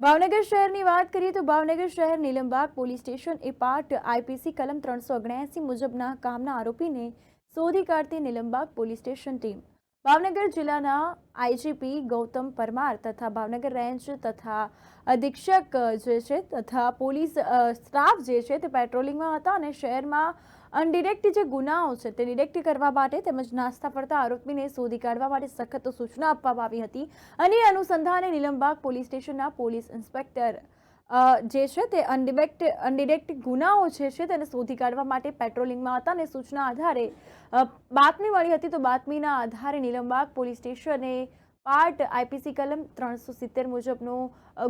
ભાવનગર શહેરની વાત કરીએ તો ભાવનગર શહેર Nilambag police station A part IPC કલમ 379 મુજબના કામના આરોપીને શોધી કાઢતી Nilambag police station team Bhavnagar જિલ્લાના આઈજીપી ગૌતમ પરમાર તથા ભાવનગર રેન્જ તથા અધિક્ષક જે છે તથા પોલીસ સ્ટાફ જે છે તે પેટ્રોલિંગમાં હતા અને શહેરમાં અનડિરેક્ટ જે ગુનાઓ છે તે ડિરેક્ટ કરવા માટે તેમજ નાસ્તા ફરતા આરોપીને શોધી કાઢવા માટે સખત સૂચના આપવામાં આવી હતી અને અનુસંધાને નીલમબાગ પોલીસ સ્ટેશનના પોલીસ ઇન્સ્પેક્ટર જે છે તે અનડિરેક્ટ ગુનાઓ છે તેને શોધી કાઢવા માટે પેટ્રોલિંગમાં હતા અને સૂચના આધારે બાતમી મળી હતી તો બાતમીના આધારે નીલમબાગ પોલીસ સ્ટેશને પાર્ટ આઈપીસી કલમ 370 મુજબનો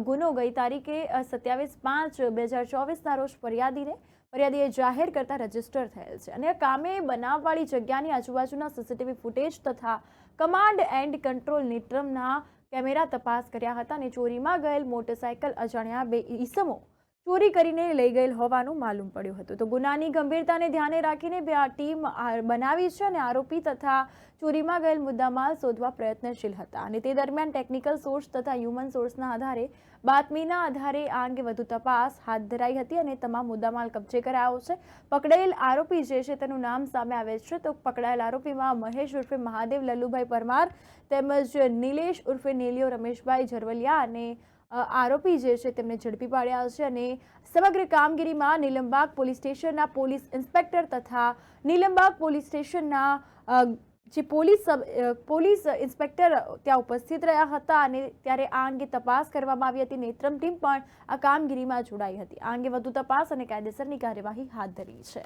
ગુનો ગઈ તારીખે 27/5/2024ના રોજ ફરિયાદીએ જાહેર કરતા રજીસ્ટર થયેલ છે અને કામે બનાવવાળી જગ્યાની આજુબાજુના સીસીટીવી ફૂટેજ તથા કમાન્ડ એન્ડ કંટ્રોલ નિયંત્રણના કેમેરા તપાસ કર્યા હતા અને ચોરીમાં ગયેલ મોટરસાયકલ અજાણ્યા બે ઈસમો ચોરી કરીને લઈ ગયેલ હોવાનું માલુમ પડ્યું હતું તો ગુનાની ગંભીરતાને ધ્યાને રાખીને બે ટીમ બનાવી છે અને આરોપી તથા ચોરીમાં ગયેલ મુદ્દામાલ શોધવા પ્રયત્નશીલ હતા અને તે દરમિયાન ટેકનિકલ સોર્સ તથા હ્યુમન સોર્સના આધારે બાતમીના આધારે આ અંગે વધુ તપાસ હાથ ધરાઈ હતી અને તમામ મુદ્દામાલ કબજે કરાયો છે પકડાયેલ આરોપી જે છે તેનું નામ સામે આવે છે તો પકડાયેલ આરોપીમાં મહેશ ઉર્ફે મહાદેવ લલ્લુભાઈ પરમાર તેમજ નિલેશ ઉર્ફે નીલિયો રમેશભાઈ ઝરવલિયા અને આરોપી જે છે તેમને ઝડપી પાડ્યા છે અને સમગ્ર કામગીરીમાં નીલમબાગ પોલીસ સ્ટેશનના પોલીસ ઇન્સ્પેક્ટર તથા નીલમબાગ પોલીસ સ્ટેશનના જે પોલીસ ઇન્સ્પેક્ટર ત્યાં ઉપસ્થિત રહ્યા હતા અને ત્યારે આ અંગે તપાસ કરવામાં આવી હતી નેત્રમ ટીમ પણ આ કામગીરીમાં જોડાઈ હતી આ અંગે વધુ તપાસ અને કાયદેસરની કાર્યવાહી હાથ ધરી છે।